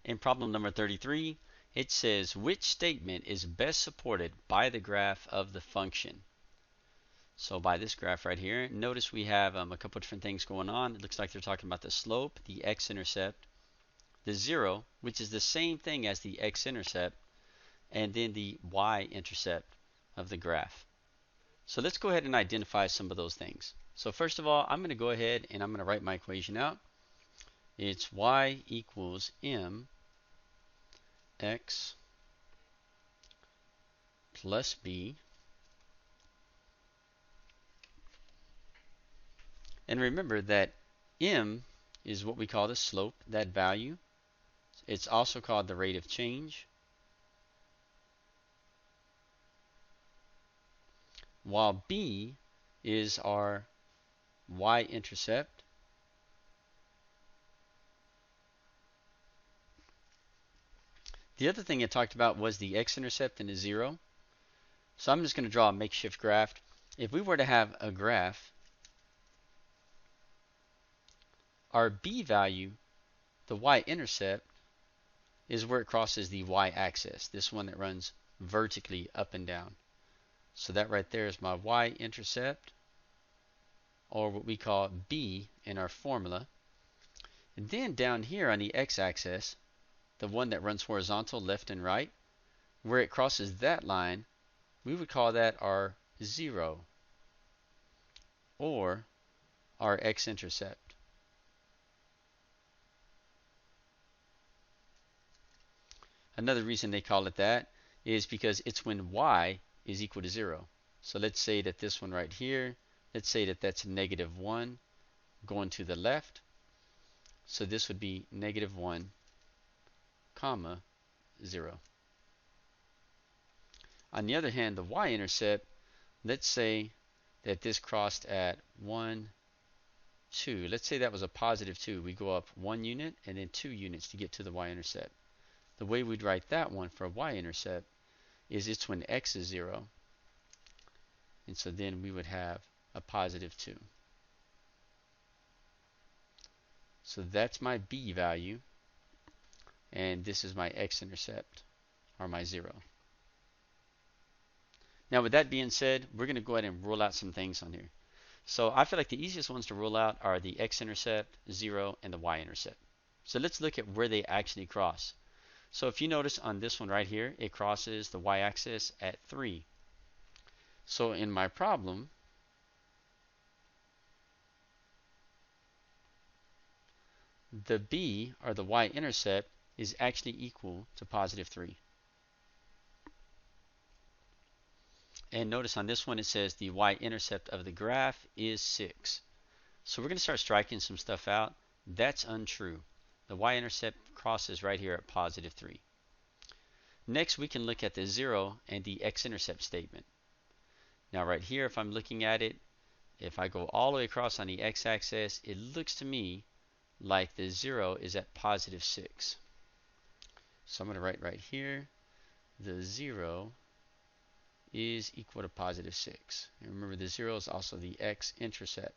In problem number 33, it says which statement is best supported by the graph of the function. So by this graph right here, notice we have a couple different things going on. It looks like they're talking about the slope, the x-intercept, the 0, which is the same thing as the x-intercept, and then the y-intercept of the graph. So let's go ahead and identify some of those things. So first of all, I'm going to go ahead and I'm going to write my equation out. It's y equals m x plus b. And remember that m is what we call the slope, that value. It's also called the rate of change. While b is our y-intercept. The other thing it talked about was the x-intercept and the 0. So I'm just going to draw a makeshift graph. If we were to have a graph, our b value, the y-intercept, is where it crosses the y-axis, this one that runs vertically up and down. So that right there is my y-intercept, or what we call b in our formula. And then down here on the x-axis, the one that runs horizontal left and right, where it crosses that line, we would call that our 0, or our x-intercept. Another reason they call it that is because it's when y is equal to 0. So let's say that this one right here, let's say that that's -1 going to the left. So this would be -1, comma 0. On the other hand, the y-intercept, let's say that this crossed at 1, 2. Let's say that was a +2. We go up 1 unit and then 2 units to get to the y-intercept. The way we'd write that one for a y-intercept is it's when x is 0. And so then we would have a +2. So that's my b value. And this is my x-intercept, or my 0. Now with that being said, we're going to go ahead and rule out some things on here. So I feel like the easiest ones to rule out are the x-intercept, 0, and the y-intercept. So let's look at where they actually cross. So if you notice on this one right here, it crosses the y-axis at 3. So in my problem, the b, or the y-intercept, is actually equal to +3. And notice on this one it says the y-intercept of the graph is 6. So we're going to start striking some stuff out. That's untrue. The y-intercept crosses right here at +3. Next we can look at the 0 and the x-intercept statement. Now right here, if I'm looking at it, if I go all the way across on the x-axis, it looks to me like the 0 is at +6. So I'm going to write right here, the 0 is equal to +6. And remember, the 0 is also the x-intercept.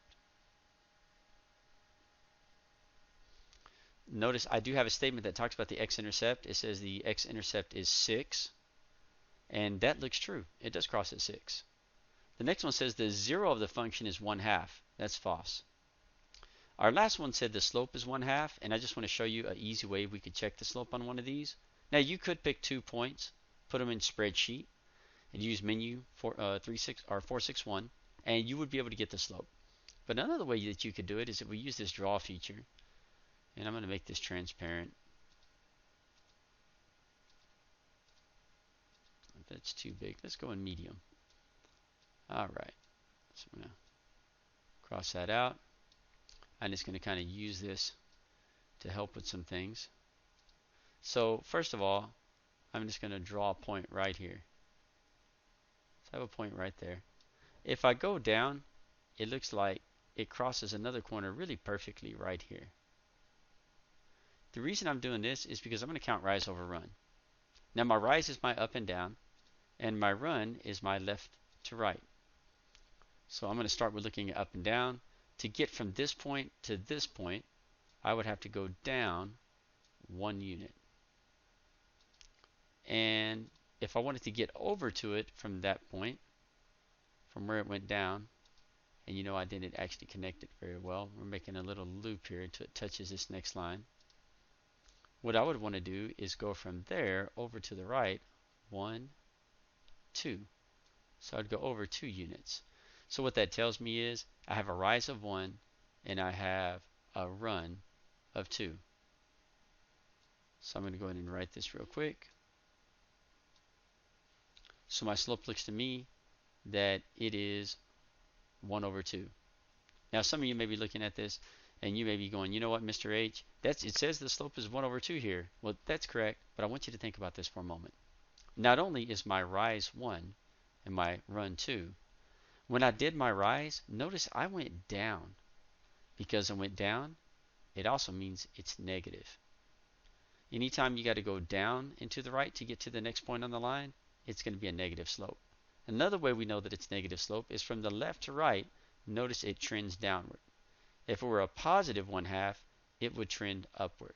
Notice I do have a statement that talks about the x-intercept. It says the x-intercept is 6. And that looks true. It does cross at 6. The next one says the 0 of the function is 1/2. That's false. Our last one said the slope is 1/2. And I just want to show you an easy way we could check the slope on one of these. Now you could pick 2 points, put them in spreadsheet, and use menu 461, and you would be able to get the slope. But another way that you could do it is if we use this draw feature, and I'm going to make this transparent. If that's too big, let's go in medium. Alright, so I'm going to cross that out. I'm just going to kind of use this to help with some things. So first of all, I'm just going to draw a point right here. So I have a point right there. If I go down, it looks like it crosses another corner really perfectly right here. The reason I'm doing this is because I'm going to count rise over run. Now my rise is my up and down, and my run is my left to right. So I'm going to start with looking at up and down. To get from this point to this point, I would have to go down 1 unit. And if I wanted to get over to it from that point, from where it went down, and you know I didn't actually connect it very well. We're making a little loop here until it touches this next line. What I would want to do is go from there over to the right, 1, 2. So I'd go over 2 units. So what that tells me is I have a rise of 1 and I have a run of 2. So I'm going to go ahead and write this real quick. So my slope looks to me that it is 1 over 2. Now some of you may be looking at this and you may be going, you know what, Mr. H, it says the slope is 1 over 2 here. Well, that's correct, but I want you to think about this for a moment. Not only is my rise 1 and my run 2, when I did my rise, notice I went down. Because I went down, it also means it's negative. Anytime you got to go down and to the right to get to the next point on the line, it's going to be a negative slope. Another way we know that it's negative slope is from the left to right. Notice it trends downward. If it were a positive 1/2, it would trend upward.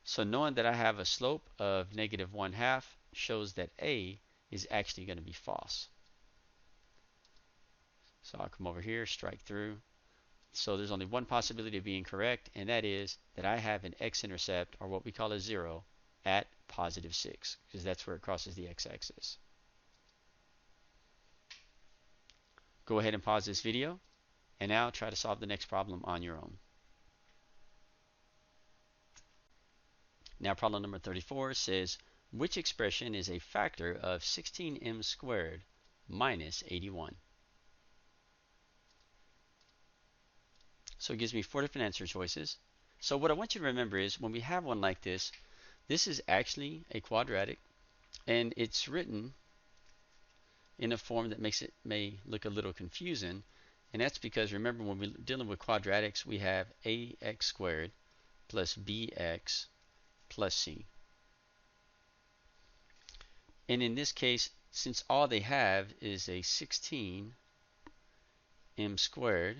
So knowing that I have a slope of negative 1/2 shows that A is actually going to be false. So I'll come over here, strike through. So there's only one possibility of being correct, and that is that I have an x-intercept, or what we call a 0, at positive 6, because that's where it crosses the x-axis. Go ahead and pause this video, and now try to solve the next problem on your own. Now problem number 34 says, which expression is a factor of 16m squared minus 81? So it gives me 4 different answer choices. So what I want you to remember is when we have one like this, this is actually a quadratic, and it's written in a form that makes it may look a little confusing, and that's because remember when we're dealing with quadratics, we have ax squared plus bx plus c. And in this case, since all they have is a 16m squared,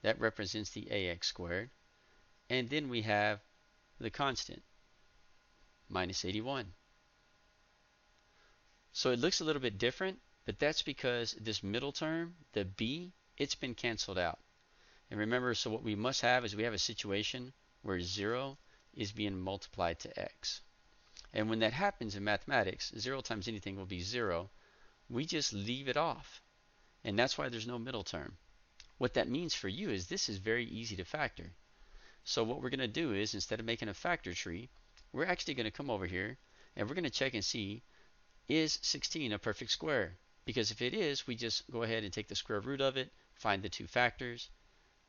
that represents the ax squared, and then we have the constant minus 81. So it looks a little bit different, but that's because this middle term, the b, it's been canceled out. And remember, so what we must have is we have a situation where 0 is being multiplied to x. And when that happens in mathematics, 0 times anything will be 0. We just leave it off. And that's why there's no middle term. What that means for you is this is very easy to factor. So what we're going to do is, instead of making a factor tree, we're actually going to come over here and we're going to check and see, is 16 a perfect square? Because if it is, we just go ahead and take the square root of it, find the 2 factors.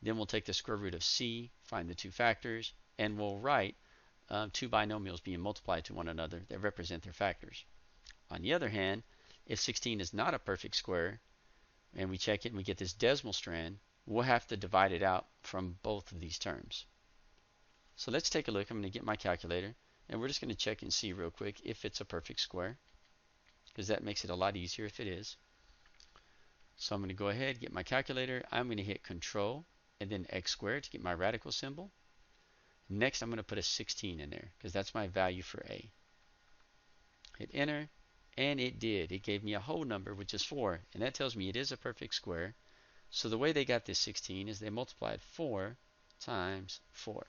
Then we'll take the square root of c, find the 2 factors, and we'll write 2 binomials being multiplied to one another that represent their factors. On the other hand, if 16 is not a perfect square, and we check it and we get this decimal strand, we'll have to divide it out from both of these terms. So let's take a look. I'm going to get my calculator, and we're just going to check and see real quick if it's a perfect square, because that makes it a lot easier if it is. So I'm going to go ahead, get my calculator. I'm going to hit Control and then x squared to get my radical symbol. Next, I'm going to put a 16 in there, because that's my value for a. Hit Enter, and it did. It gave me a whole number, which is 4, and that tells me it is a perfect square. So the way they got this 16 is they multiplied 4 times 4.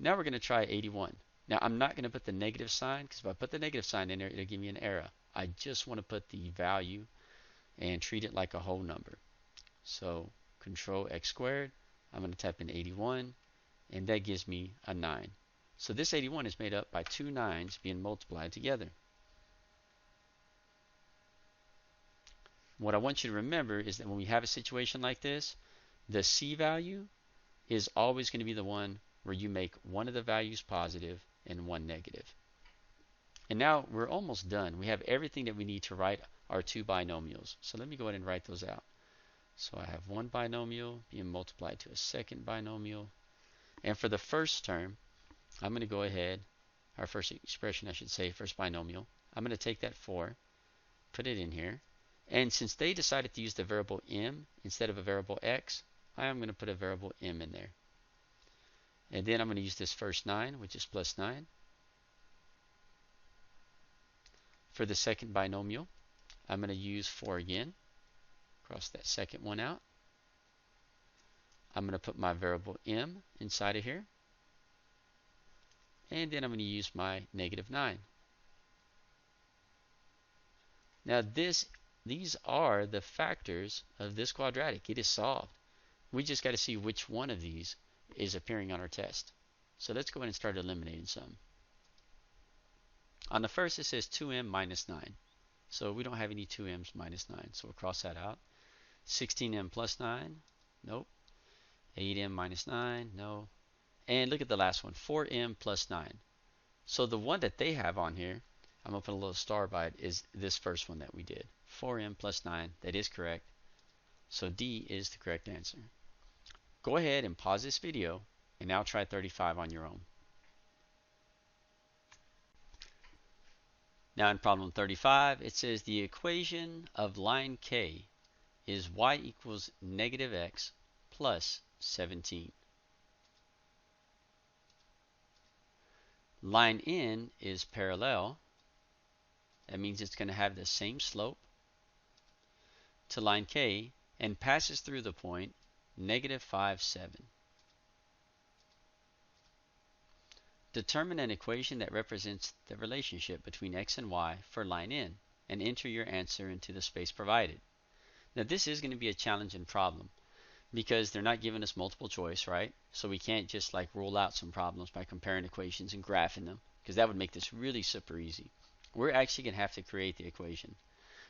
Now we're going to try 81. Now I'm not going to put the negative sign, because if I put the negative sign in there, it'll give me an error. I just want to put the value and treat it like a whole number. So Control x squared, I'm going to type in 81, and that gives me a 9. So this 81 is made up by 2 9s being multiplied together. What I want you to remember is that when we have a situation like this, the c value is always going to be the one where you make one of the values positive and one negative. And now we're almost done. We have everything that we need to write our 2 binomials. So let me go ahead and write those out. So I have one binomial being multiplied to a second binomial. And for the first term, I'm going to go ahead, our first expression I should say, first binomial, I'm going to take that 4, put it in here. And since they decided to use the variable m instead of a variable x, I am going to put a variable m in there. And then I'm going to use this first 9, which is plus 9. For the second binomial, I'm going to use 4 again. Cross that second one out. I'm going to put my variable m inside of here. And then I'm going to use my -9. Now these are the factors of this quadratic. It is solved. We just got to see which one of these is appearing on our test. So let's go ahead and start eliminating some. On the first, it says 2m minus 9. So we don't have any 2m's minus 9. So we'll cross that out. 16m plus 9. Nope. 8m minus 9. No. And look at the last one. 4m plus 9. So the one that they have on here, I'm going to put a little star by it, is this first one that we did. 4m plus 9. That is correct. So D is the correct answer. Go ahead and pause this video and now try 35 on your own. Now in problem 35, it says the equation of line K is y equals -x plus 17. Line N is parallel. That means it's going to have the same slope to line K and passes through the point -5, 7. Determine an equation that represents the relationship between x and y for line N and enter your answer into the space provided. Now this is going to be a challenging problem because they're not giving us multiple choice, right? So we can't just like rule out some problems by comparing equations and graphing them, because that would make this really super easy. We're actually going to have to create the equation.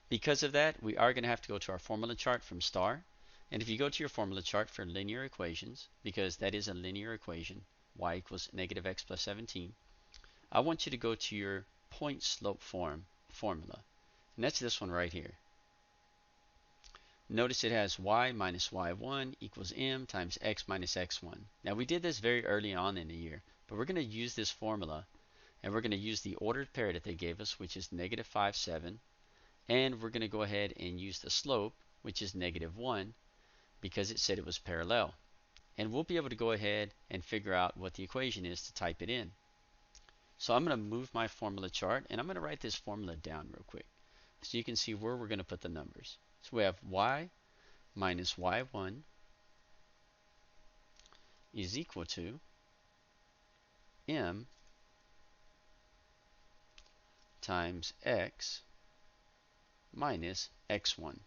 Because of that, we are going to have to go to our formula chart from STAAR. And if you go to your formula chart for linear equations, because that is a linear equation, y equals -x plus 17, I want you to go to your point slope formula. And that's this one right here. Notice it has y minus y1 equals m times x minus x1. Now we did this very early on in the year, but we're going to use this formula and we're going to use the ordered pair that they gave us, which is -5, 7, and we're going to go ahead and use the slope, which is -1, because it said it was parallel. And we'll be able to go ahead and figure out what the equation is to type it in. So I'm going to move my formula chart and I'm going to write this formula down real quick so you can see where we're going to put the numbers. So we have y minus y1 is equal to m times x minus x1.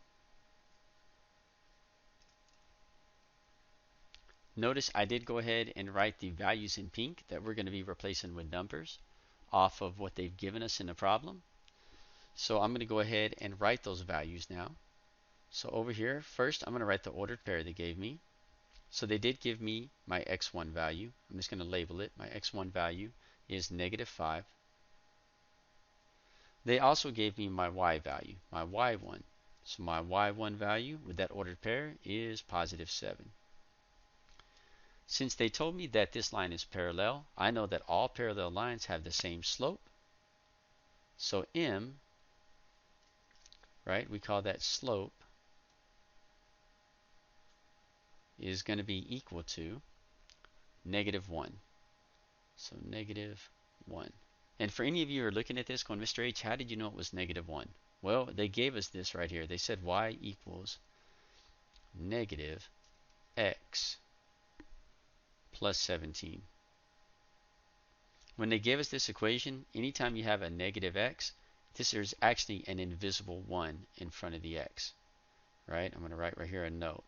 Notice I did go ahead and write the values in pink that we're going to be replacing with numbers off of what they've given us in the problem. So I'm going to go ahead and write those values now. So over here, first I'm going to write the ordered pair they gave me. So they did give me my x1 value. I'm just going to label it. My x1 value is -5. They also gave me my y value, my y1. So my y1 value with that ordered pair is +7. Since they told me that this line is parallel, I know that all parallel lines have the same slope. So m, right, we call that slope, is going to be equal to -1. So -1. And for any of you who are looking at this going, Mr. H, how did you know it was -1? Well, they gave us this right here. They said y equals -x plus 17. When they gave us this equation, anytime you have a -x, this is actually an invisible 1 in front of the x. Right? I'm going to write right here a note.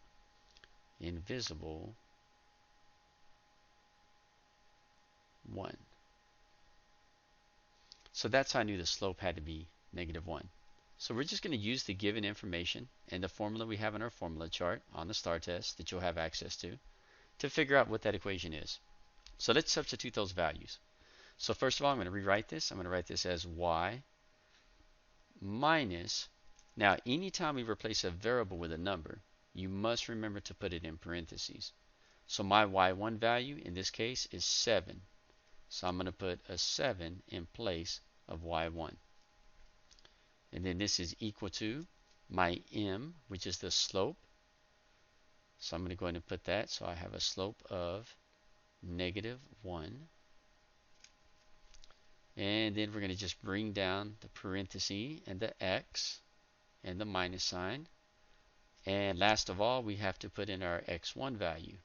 Invisible 1. So that's how I knew the slope had to be -1. So we're just going to use the given information and the formula we have in our formula chart on the STAAR test that you'll have access to figure out what that equation is. So let's substitute those values. So first of all, I'm going to rewrite this. I'm going to write this as y minus. Now, anytime we replace a variable with a number, you must remember to put it in parentheses. So my y1 value in this case is 7. So I'm going to put a 7 in place of y1. And then this is equal to my m, which is the slope. So I'm going to go ahead and put that. So I have a slope of -1. And then we're going to just bring down the parenthesis and the x and the minus sign. And last of all, we have to put in our x1 value.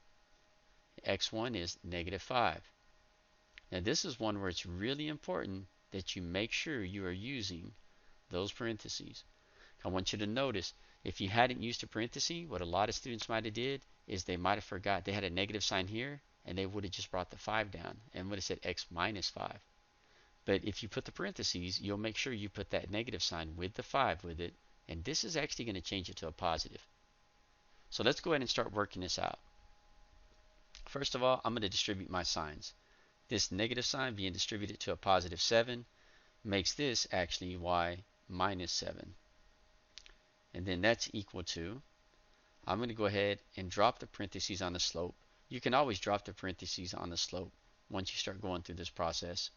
X1 is -5. Now this is one where it's really important that you make sure you are using those parentheses. I want you to notice, if you hadn't used a parenthesis, what a lot of students might have did is they might have forgot. They had a negative sign here, and they would have just brought the 5 down and would have said x minus 5. But if you put the parentheses, you'll make sure you put that negative sign with the 5 with it, and this is actually going to change it to a positive. So let's go ahead and start working this out. First of all, I'm going to distribute my signs. This negative sign being distributed to a positive 7 makes this actually y minus 7. And then that's equal to, I'm going to go ahead and drop the parentheses on the slope. You can always drop the parentheses on the slope once you start going through this process,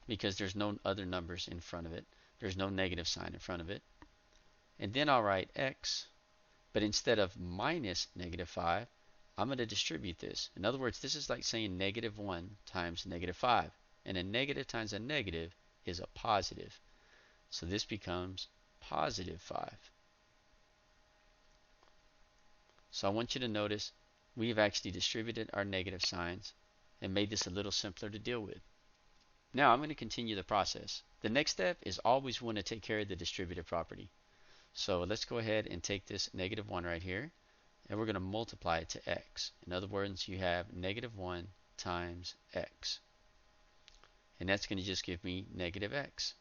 because there's no other numbers in front of it. There's no negative sign in front of it. And then I'll write x, but instead of minus -5, I'm going to distribute this. In other words, this is like saying -1 times -5. And a negative times a negative is a positive. So this becomes positive 5. So I want you to notice we've actually distributed our negative signs and made this a little simpler to deal with. Now I'm going to continue the process. The next step is always want to take care of the distributive property. So let's go ahead and take this -1 right here, and we're going to multiply it to x. In other words, you have -1 times x. And that's going to just give me -x.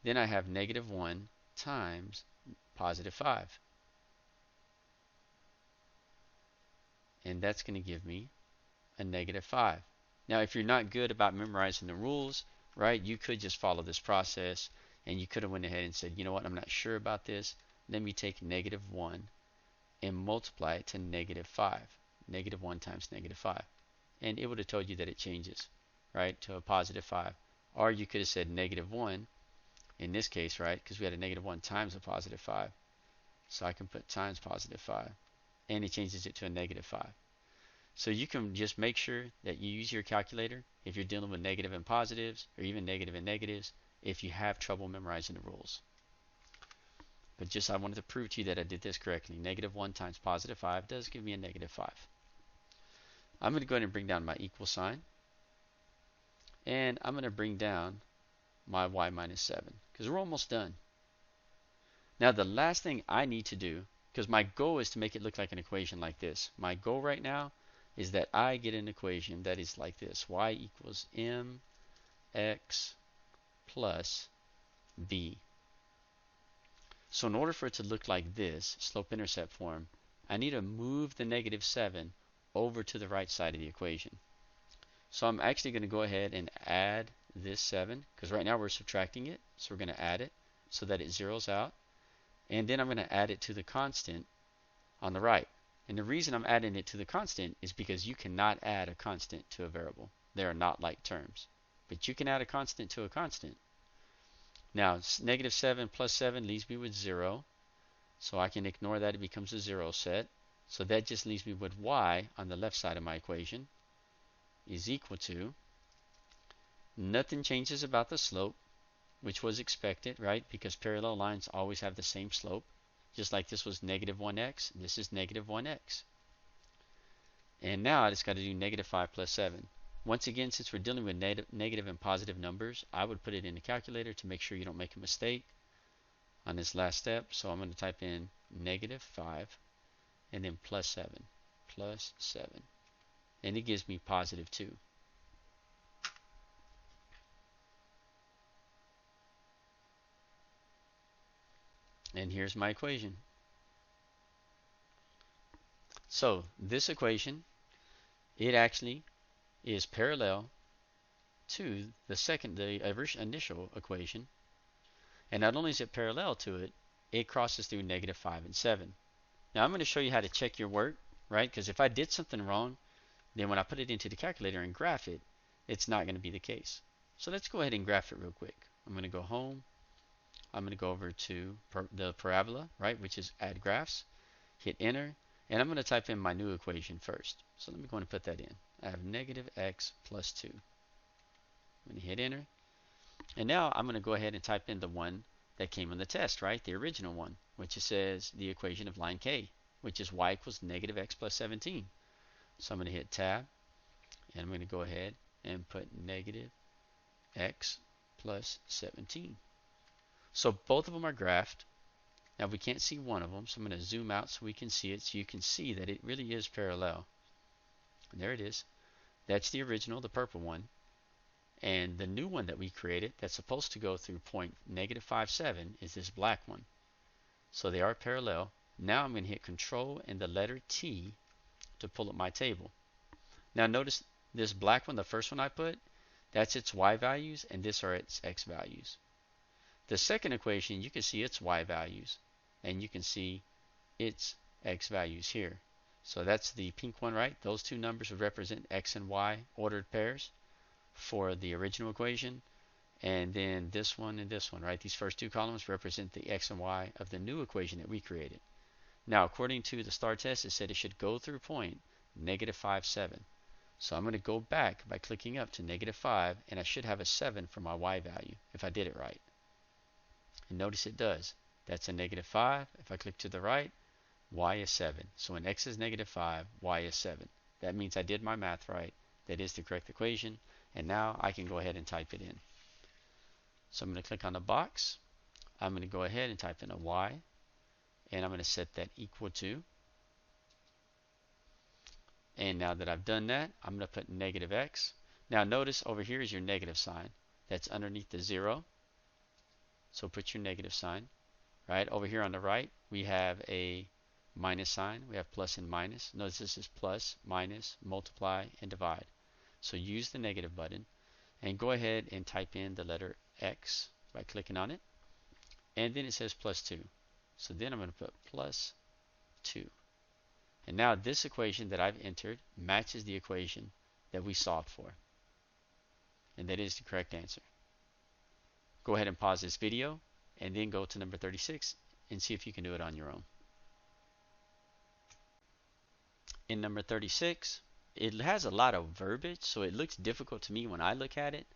Then I have -1 times positive 5. And that's going to give me a -5. Now, if you're not good about memorizing the rules, right, you could just follow this process, and you could have went ahead and said, you know what, I'm not sure about this. Let me take -1 and multiply it to -5. -1 times -5. And it would have told you that it changes, right, to a positive 5. Or you could have said -1 in this case, right, because we had a -1 times a positive 5. So I can put times positive 5, and it changes it to a -5. So you can just make sure that you use your calculator if you're dealing with negative and positives, or even negative and negatives, if you have trouble memorizing the rules. But just I wanted to prove to you that I did this correctly. -1 times positive 5 does give me a -5. I'm going to go ahead and bring down my equal sign, and I'm going to bring down my y minus 7, because we're almost done. Now the last thing I need to do, because my goal is to make it look like an equation like this. My goal right now is that I get an equation that is like this: y equals mx plus b. So in order for it to look like this, slope-intercept form, I need to move the -7 over to the right side of the equation. So I'm actually going to go ahead and add this 7, because right now we're subtracting it, so we're going to add it so that it zeroes out. And then I'm going to add it to the constant on the right. And the reason I'm adding it to the constant is because you cannot add a constant to a variable. They are not like terms. But you can add a constant to a constant. Now, -7 plus 7 leaves me with 0. So I can ignore that. It becomes a 0 set. So that just leaves me with y on the left side of my equation is equal to, nothing changes about the slope, which was expected, right? Because parallel lines always have the same slope. Just like this was -1x, this is -1x. And now I just got to do -5 plus 7. Once again, since we're dealing with negative and positive numbers, I would put it in the calculator to make sure you don't make a mistake on this last step. So I'm going to type in -5 and then plus 7, and it gives me positive 2. And here's my equation. So this equation, it actually is parallel to the initial equation. And not only is it parallel to it, it crosses through -5 and 7. Now I'm going to show you how to check your work, right? Because if I did something wrong, then when I put it into the calculator and graph it, it's not going to be the case. So let's go ahead and graph it real quick. I'm going to go home. I'm going to go over to the parabola, right, which is add graphs. Hit enter, and I'm going to type in my new equation first. So let me go and put that in. I have -x plus 2. I'm going to hit enter, And now I'm going to go ahead and type in the one that came on the test, right? The original one, which says the equation of line K, which is y equals negative x plus 17. So I'm going to hit tab, and I'm going to go ahead and put negative x plus 17. So both of them are graphed. Now we can't see one of them, so I'm going to zoom out so we can see it, so you can see that it really is parallel. And there it is. That's the original, the purple one. And the new one that we created that's supposed to go through point negative 5, 7 is this black one. So they are parallel. Now I'm going to hit Control and the letter T to pull up my table. Now notice this black one, the first one I put, that's its y values, and this are its x values. The second equation, you can see its y values, and you can see its x values here. So that's the pink one, right? Those two numbers would represent x and y ordered pairs for the original equation, and then this one and this one, right? These first two columns represent the x and y of the new equation that we created. Now, according to the STAAR test, it said it should go through point negative 5, 7. So I'm going to go back by clicking up to negative 5, and I should have a 7 for my y value if I did it right. And notice it does. That's a negative 5. If I click to the right, y is 7. So when x is negative 5, y is 7. That means I did my math right. That is the correct equation. And now I can go ahead and type it in. So I'm going to click on the box. I'm going to go ahead and type in a y. And I'm going to set that equal to. And now that I've done that, I'm going to put negative x. Now notice over here is your negative sign. That's underneath the 0. So put your negative sign. Right over here on the right, we have a minus sign. We have plus and minus. Notice this is plus, minus, multiply, and divide. So use the negative button and go ahead and type in the letter x by clicking on it. And then it says plus 2. So then I'm going to put plus 2. And now this equation that I've entered matches the equation that we solved for. And that is the correct answer. Go ahead and pause this video and then go to number 36 and see if you can do it on your own. In number 36, it has a lot of verbiage, so it looks difficult to me when I look at it.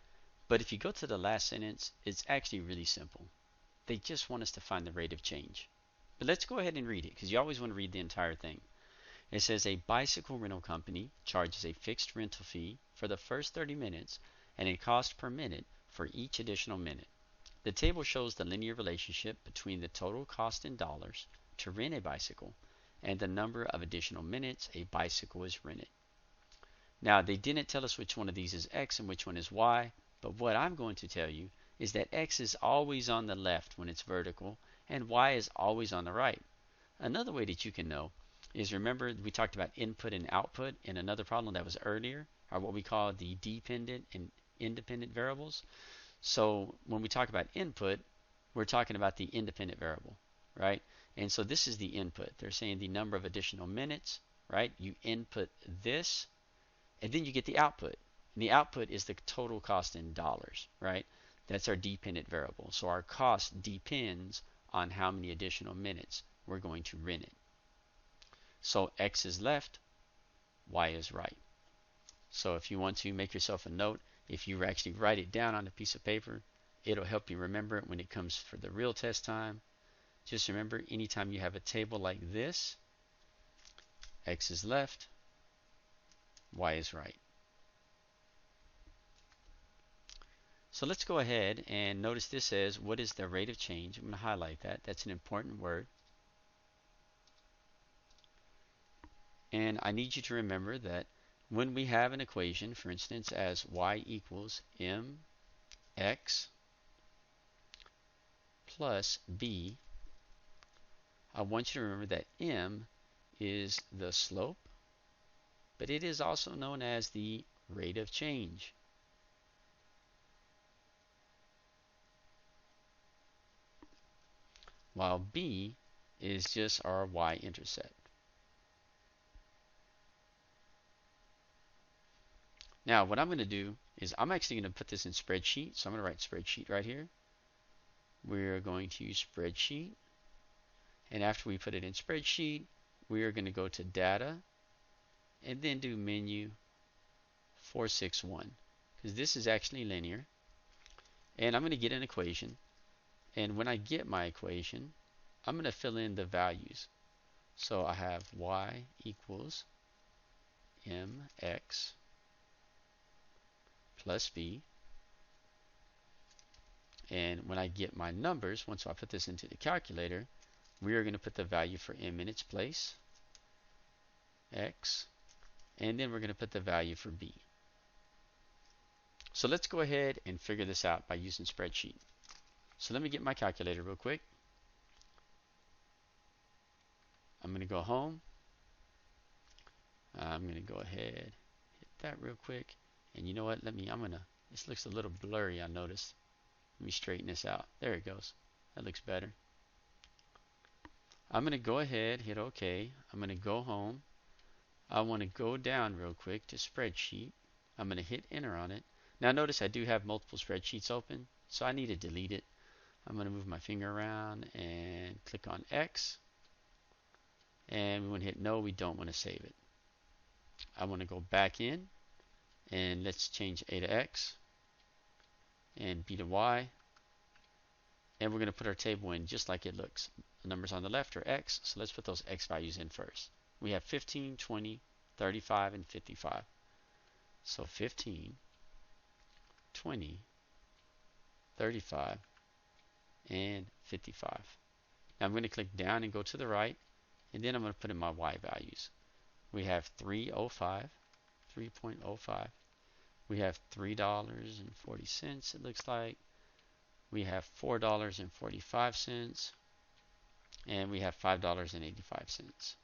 But if you go to the last sentence, it's actually really simple. They just want us to find the rate of change. But let's go ahead and read it, because you always want to read the entire thing. It says a bicycle rental company charges a fixed rental fee for the first 30 minutes and a cost per minute for each additional minute. The table shows the linear relationship between the total cost in dollars to rent a bicycle and the number of additional minutes a bicycle is rented. Now, they didn't tell us which one of these is x and which one is y, but what I'm going to tell you is that x is always on the left when it's vertical and y is always on the right. Another way that you can know is, remember we talked about input and output in another problem that was earlier, or what we call the dependent and independent variables. So when we talk about input, we're talking about the independent variable, right? And so this is the input. They're saying the number of additional minutes, right? You input this, and then you get the output. And the output is the total cost in dollars, right? That's our dependent variable. So our cost depends on how many additional minutes we're going to rent it. So x is left, y is right. So if you want to make yourself a note, if you actually write it down on a piece of paper, it'll help you remember it when it comes for the real test time. Just remember, anytime you have a table like this, x is left, y is right. So let's go ahead and notice this says, what is the rate of change? I'm going to highlight that. That's an important word. And I need you to remember that when we have an equation, for instance, as y equals mx plus b, I want you to remember that m is the slope, but it is also known as the rate of change. While b is just our y-intercept. Now what I'm going to do is I'm actually going to put this in spreadsheet. So I'm going to write spreadsheet right here. We're going to use spreadsheet. And after we put it in spreadsheet, we are going to go to data and then do menu 461, because this is actually linear. and I'm going to get an equation. And when I get my equation, I'm going to fill in the values. So I have y equals mx plus b. And when I get my numbers, once I put this into the calculator, we are going to put the value for m in its place, x, and then we're going to put the value for b. So let's go ahead and figure this out by using spreadsheet. So let me get my calculator real quick. I'm going to go home. I'm going to go ahead, hit that real quick. And you know what? This looks a little blurry, I noticed. Let me straighten this out. There it goes. That looks better. I'm going to go ahead, hit OK. I'm going to go home. I want to go down real quick to spreadsheet. I'm going to hit enter on it. Now notice I do have multiple spreadsheets open, so I need to delete it. I'm going to move my finger around and click on X. And we want to hit no, we don't want to save it. I want to go back in and let's change A to X and B to Y. And we're going to put our table in just like it looks. The numbers on the left are X, so let's put those X values in first. We have 15, 20, 35, and 55. So 15, 20, 35, and 55. Now I'm going to click down and go to the right, and then I'm going to put in my Y values. We have 3.05, 3.05. We have $3.40, it looks like. We have $4.45, and we have $5.85. So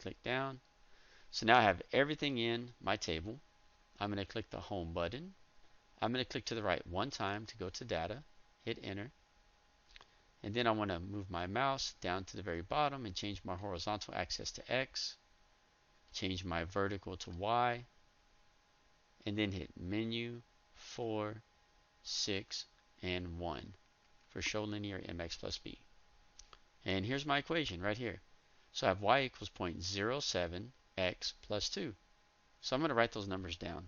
click down. So now I have everything in my table. I'm going to click the home button. I'm going to click to the right one time to go to data, hit enter. And then I want to move my mouse down to the very bottom and change my horizontal axis to X, change my vertical to Y, and then hit menu, 4, 6, and 1 for show linear mx plus b. And here's my equation right here. So I have y equals 0.07 x plus 2. So I'm going to write those numbers down.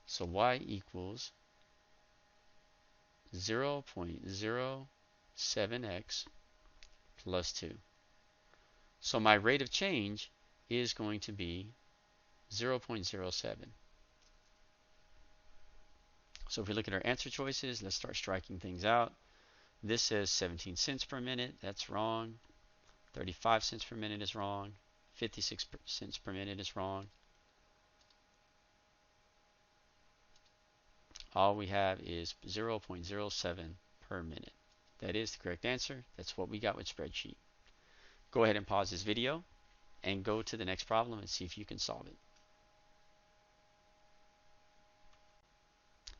So y equals 0.07x plus 2. So my rate of change is going to be 0.07. So if we look at our answer choices, let's start striking things out. This says 17 cents per minute. That's wrong. 35 cents per minute is wrong. 56 cents per minute is wrong. All we have is 0.07 per minute. That is the correct answer. That's what we got with spreadsheet. Go ahead and pause this video and go to the next problem and see if you can solve it.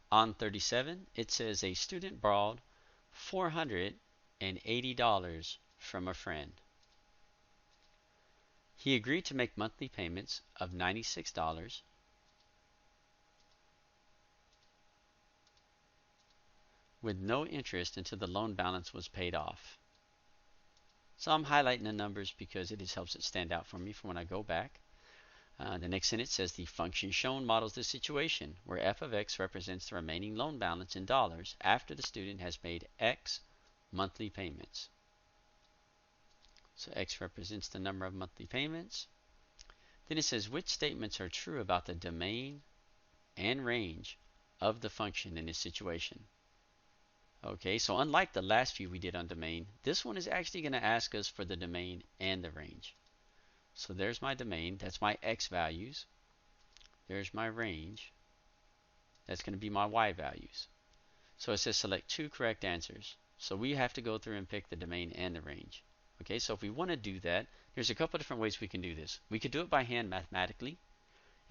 On 37, it says a student borrowed $480 from a friend. He agreed to make monthly payments of $96 with no interest until the loan balance was paid off. So I'm highlighting the numbers because it just helps it stand out for me for when I go back. The next sentence says the function shown models the situation where f of x represents the remaining loan balance in dollars after the student has made x monthly payments. So x represents the number of monthly payments. Then it says which statements are true about the domain and range of the function in this situation. Okay, so unlike the last few we did on domain, this one is actually going to ask us for the domain and the range. So there's my domain, that's my x values. There's my range, that's going to be my y values. So it says select two correct answers. So we have to go through and pick the domain and the range. Okay, so if we want to do that, there's a couple different ways we can do this. We could do it by hand mathematically,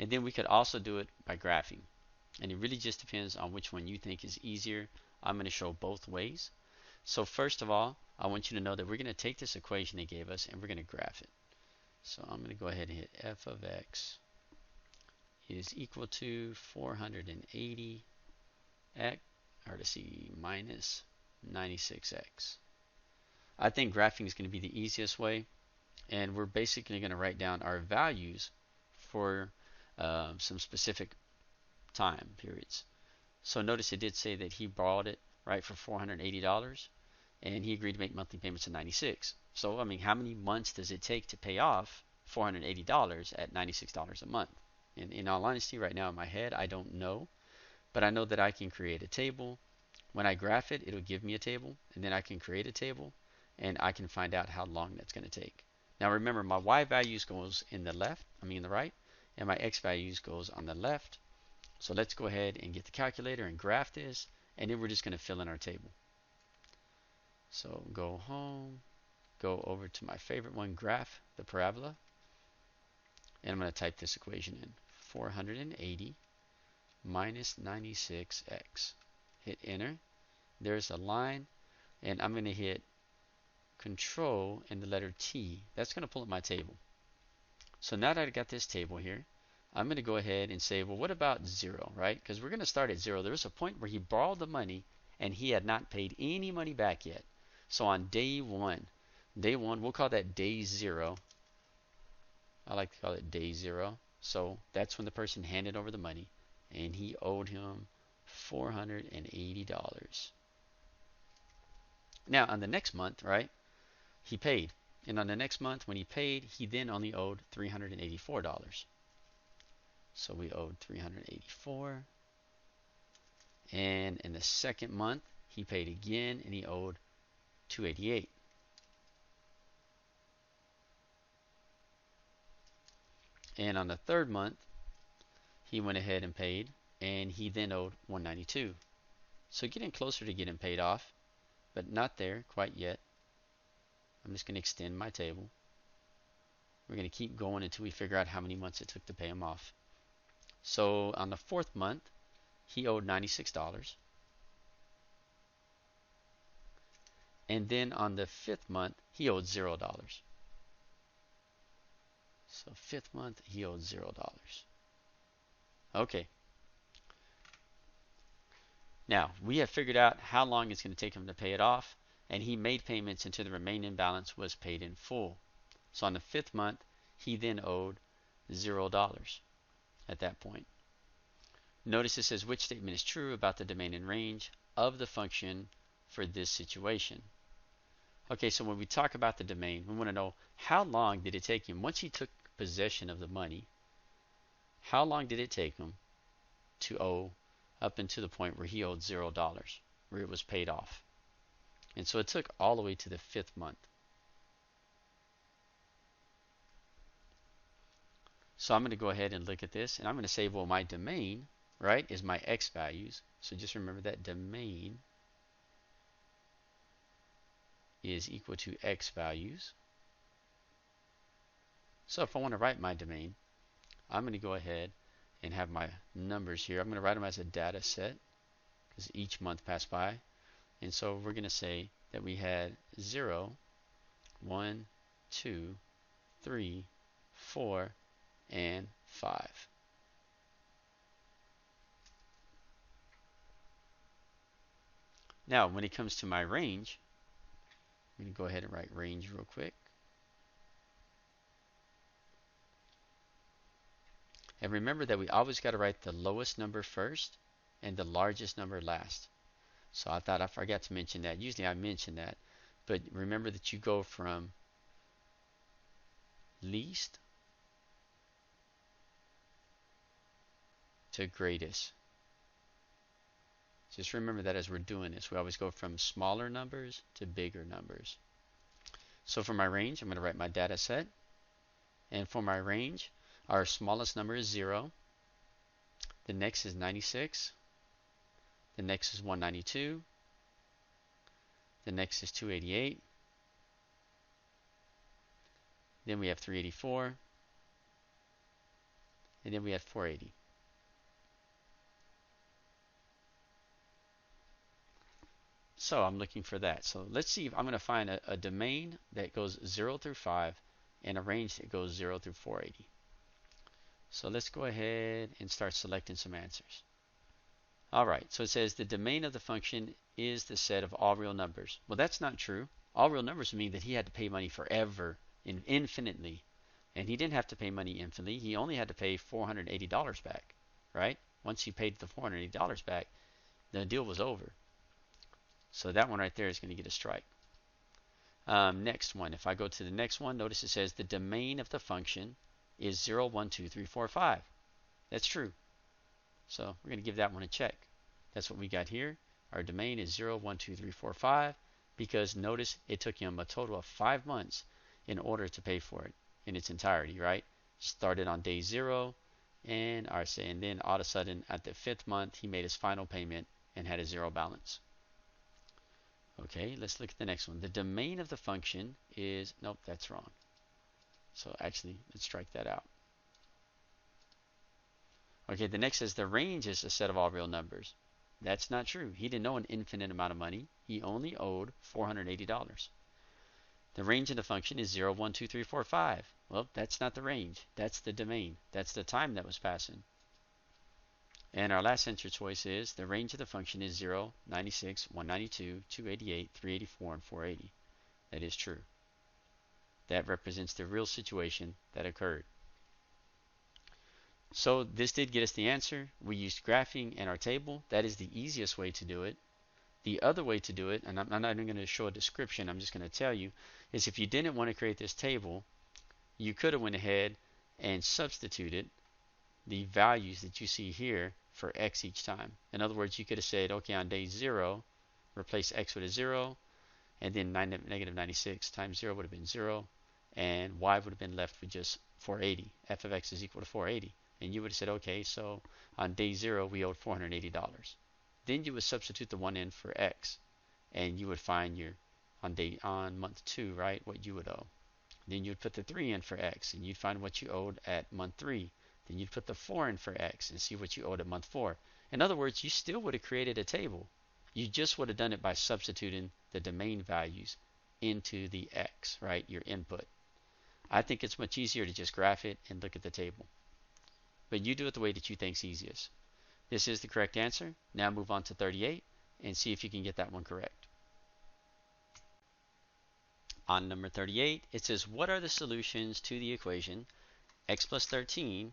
and then we could also do it by graphing. And it really just depends on which one you think is easier. I'm going to show both ways. So first of all, I want you to know that we're going to take this equation they gave us and we're going to graph it. So I'm going to go ahead and hit f of x is equal to 480 x, or let's see, minus 96x. I think graphing is going to be the easiest way, and we're basically going to write down our values for some specific time periods. So notice it did say that he borrowed it, right, for $480, and he agreed to make monthly payments of 96. So I mean, how many months does it take to pay off $480 at $96 a month? In all honesty, right now in my head, I don't know, but I know that I can create a table. When I graph it, it'll give me a table, and then I can create a table, and I can find out how long that's going to take. Now remember, my y values goes in the right, and my x values goes on the left. So let's go ahead and get the calculator and graph this, and then we're just going to fill in our table. So go home, go over to my favorite one, graph the parabola, and I'm going to type this equation in. 480 minus 96x. Hit enter. There's a line, and I'm going to hit Control and the letter T. That's going to pull up my table. So now that I got this table here, I'm going to go ahead and say, well, what about 0, right? Because we're going to start at 0. There was a point where he borrowed the money and he had not paid any money back yet. So on day one, we'll call that day 0. I like to call it day 0. So that's when the person handed over the money, and he owed him $480. Now on the next month, right, he paid. And on the next month when he paid, he then only owed $384. So we owed $384. And in the second month, he paid again, and he owed $288. And on the third month, he went ahead and paid, and he then owed $192. So getting closer to getting paid off, but not there quite yet. I'm just going to extend my table. We're going to keep going until we figure out how many months it took to pay him off. So on the fourth month, he owed $96. And then on the fifth month, he owed $0. So fifth month, he owed $0. Okay. Now, we have figured out how long it's going to take him to pay it off, and he made payments until the remaining balance was paid in full. So on the fifth month, he then owed $0 at that point. Notice it says which statement is true about the domain and range of the function for this situation. Okay, so when we talk about the domain, we want to know how long did it take him, once he took possession of the money, how long did it take him to owe up until the point where he owed $0, where it was paid off. And so it took all the way to the fifth month. So I'm going to go ahead and look at this, and I'm going to say, well, my domain, right, is my x values. So just remember that domain is equal to x values. So if I want to write my domain, I'm going to go ahead and have my numbers here. I'm going to write them as a data set because each month passed by. And so we're going to say that we had 0, 1, 2, 3, 4, and 5. Now, when it comes to my range, I'm going to go ahead and write range real quick. And remember that we always got to write the lowest number first and the largest number last. So I thought I forgot to mention that. Usually I mention that. But remember that you go from least to greatest. Just remember that as we're doing this. We always go from smaller numbers to bigger numbers. So for my range, I'm going to write my data set. And for my range, our smallest number is 0. The next is 96. The next is 192. The next is 288. Then we have 384. And then we have 480. So I'm looking for that. So let's see if I'm going to find a domain that goes 0 through 5 and a range that goes 0 through 480. So let's go ahead and start selecting some answers. Alright, so it says the domain of the function is the set of all real numbers. Well, that's not true. All real numbers mean that he had to pay money forever, infinitely. And he didn't have to pay money infinitely. He only had to pay $480 back, right? Once he paid the $480 back, The deal was over. So that one right there is going to get a strike. Next one, if I go to the next one, notice it says the domain of the function is 0, 1, 2, 3, 4, 5. That's true. So we're going to give that one a check. That's what we got here. Our domain is 0, 1, 2, 3, 4, 5, because notice it took him a total of 5 months in order to pay for it in its entirety, right? Started on day 0, and then all of a sudden at the 5th month he made his final payment and had a 0 balance. Okay, let's look at the next one. The domain of the function is, nope, that's wrong. So actually, let's strike that out. Okay, the next says the range is a set of all real numbers. That's not true. He didn't owe an infinite amount of money. He only owed $480. The range of the function is 0, 1, 2, 3, 4, 5. Well, that's not the range. That's the domain. That's the time that was passing. And our last answer choice is the range of the function is 0, 96, 192, 288, 384, and 480. That is true. That represents the real situation that occurred. So this did get us the answer. We used graphing in our table. That is the easiest way to do it. The other way to do it, and I'm not even going to show a description, I'm just going to tell you, is if you didn't want to create this table, you could have went ahead and substituted the values that you see here for x each time. In other words, you could have said, okay, on day 0, replace x with a 0, and then negative 96 times 0 would have been 0, and y would have been left with just 480. F of x is equal to 480. And you would have said, okay, so on day 0, we owed $480. Then you would substitute the 1 in for x, and you would find your, on month 2, right, what you would owe. Then you'd put the 3 in for x, and you'd find what you owed at month 3. Then you'd put the 4 in for x and see what you owed at month 4. In other words, you still would have created a table. You just would have done it by substituting the domain values into the x, right, your input. I think it's much easier to just graph it and look at the table. But you do it the way that you think is easiest. This is the correct answer. Now move on to 38 and see if you can get that one correct. On number 38, it says, what are the solutions to the equation x plus 13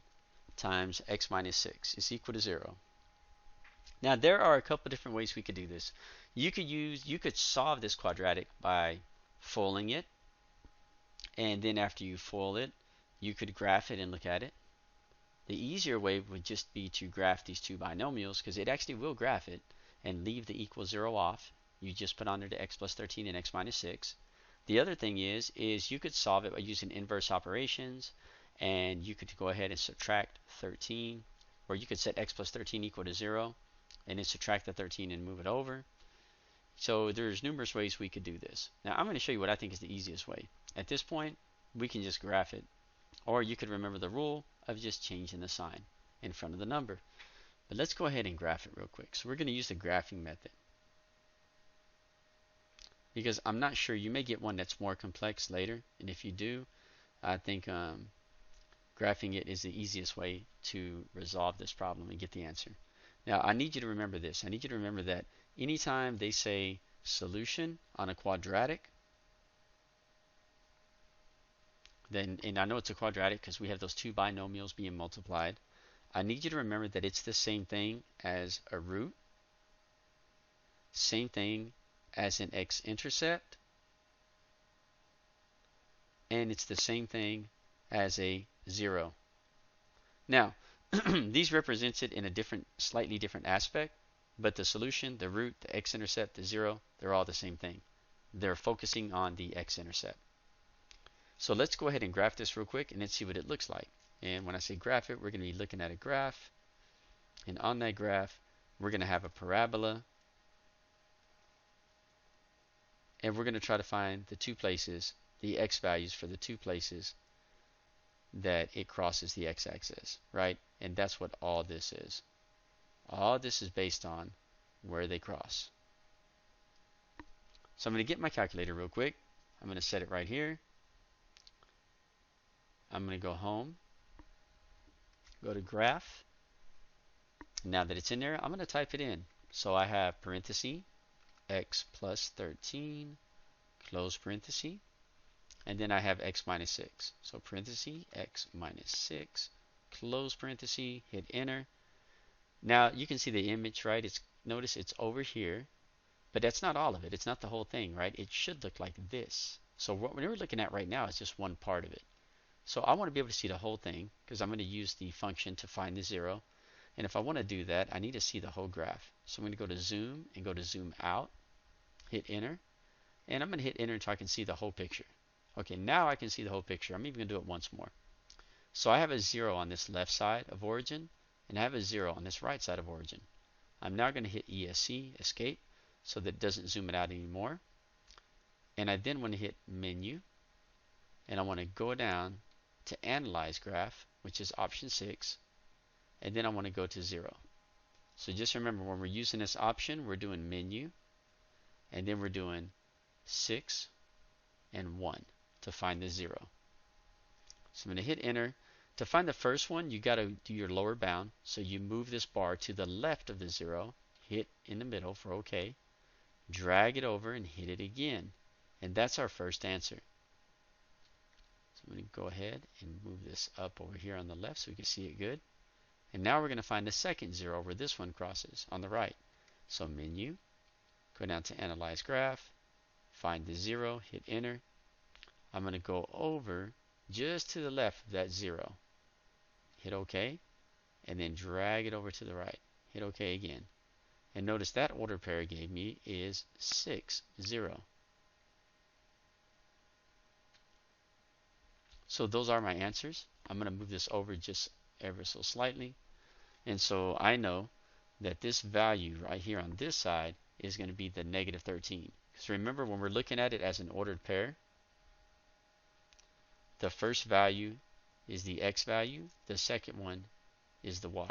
times x minus 6 is equal to 0? Now there are a couple different ways we could do this. You could solve this quadratic by foiling it, and then after you foil it, you could graph it and look at it. The easier way would just be to graph these two binomials, because it actually will graph it and leave the equal 0 off. You just put on there the x plus 13 and x minus 6. The other thing is you could solve it by using inverse operations, and you could go ahead and subtract 13, or you could set x plus 13 equal to 0 and then subtract the 13 and move it over. So there's numerous ways we could do this. Now I'm going to show you what I think is the easiest way. At this point, we can just graph it, or you could remember the rule of just changing the sign in front of the number. But let's go ahead and graph it real quick. So we're going to use the graphing method, because I'm not sure, you may get one that's more complex later, and if you do, I think graphing it is the easiest way to resolve this problem and get the answer. Now I need you to remember this. I need you to remember that anytime they say solution on a quadratic, then, and I know it's a quadratic because we have those two binomials being multiplied, I need you to remember that it's the same thing as a root, same thing as an x-intercept, and it's the same thing as a 0. Now, these represents it in a slightly different aspect, but the solution, the root, the x-intercept, the 0, they're all the same thing. They're focusing on the x-intercept. So let's go ahead and graph this real quick and let's see what it looks like. And when I say graph it, we're going to be looking at a graph. And on that graph, we're going to have a parabola. And we're going to try to find the two places, the x values for the two places that it crosses the x-axis, right? And that's what all this is. All this is based on where they cross. So I'm going to get my calculator real quick. I'm going to set it right here. I'm going to go home, go to graph. Now that it's in there, I'm going to type it in. So I have parenthesis, x plus 13, close parenthesis, and then I have x minus 6. So parenthesis, x minus 6, close parenthesis, hit enter. Now you can see the image, right? It's notice it's over here, but that's not all of it. It's not the whole thing, right? It should look like this. So what we're looking at right now is just one part of it. So I want to be able to see the whole thing because I'm going to use the function to find the 0. And if I want to do that, I need to see the whole graph. So I'm going to go to zoom and go to zoom out, hit enter, and I'm going to hit enter until I can see the whole picture. Okay, now I can see the whole picture. I'm even going to do it once more. So I have a 0 on this left side of origin, and I have a 0 on this right side of origin. I'm now going to hit ESC, escape, so that it doesn't zoom it out anymore. And I then want to hit menu, and I want to go down to analyze graph, which is option 6, and then I want to go to 0. So just remember, when we're using this option, we're doing menu, and then we're doing 6 and 1 to find the 0. So I'm going to hit enter. To find the first one, you got to do your lower bound. So you move this bar to the left of the 0, hit in the middle for OK, drag it over and hit it again. And that's our first answer. So I'm going to go ahead and move this up over here on the left so we can see it good. And now we're going to find the second 0 where this one crosses on the right. So menu, go down to analyze graph, find the 0, hit enter. I'm going to go over just to the left of that 0. Hit OK, and then drag it over to the right. Hit OK again. And notice that order pair it gave me is 6, 0. So those are my answers. I'm going to move this over just ever so slightly. And so I know that this value right here on this side is going to be the negative 13. Because remember, when we're looking at it as an ordered pair, the first value is the x value, the second one is the y.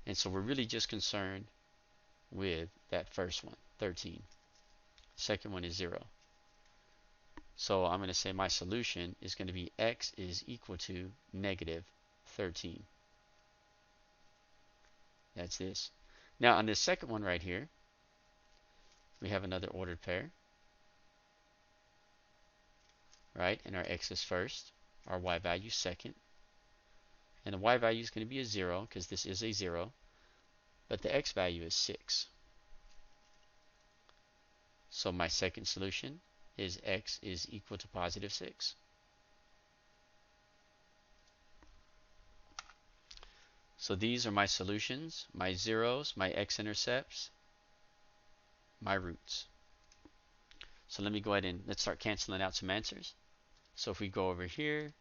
And so we're really just concerned with that first one, 13. Second one is 0. So I'm going to say my solution is going to be x is equal to negative 13. That's this. Now on this second one right here, we have another ordered pair, right? And our x is first, our y value second, and the y value is going to be a 0 because this is a 0, but the x value is 6. So my second solution is x is equal to positive 6. So these are my solutions, my zeros, my x-intercepts, my roots. So let me go ahead and let's start canceling out some answers. So if we go over here,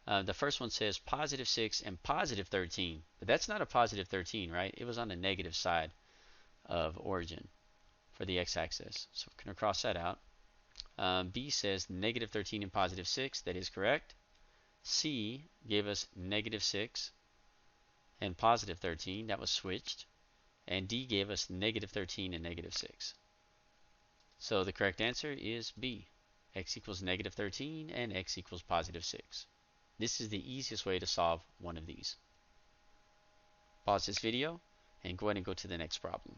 the first one says positive 6 and positive 13. But that's not a positive 13, right? It was on the negative side of origin for the x-axis. So we're going to cross that out. B says negative 13 and positive 6. That is correct. C gave us negative 6 and positive 13. That was switched. And D gave us negative 13 and negative 6. So the correct answer is B. X equals negative 13 and x equals positive 6. This is the easiest way to solve one of these. Pause this video and go ahead and go to the next problem.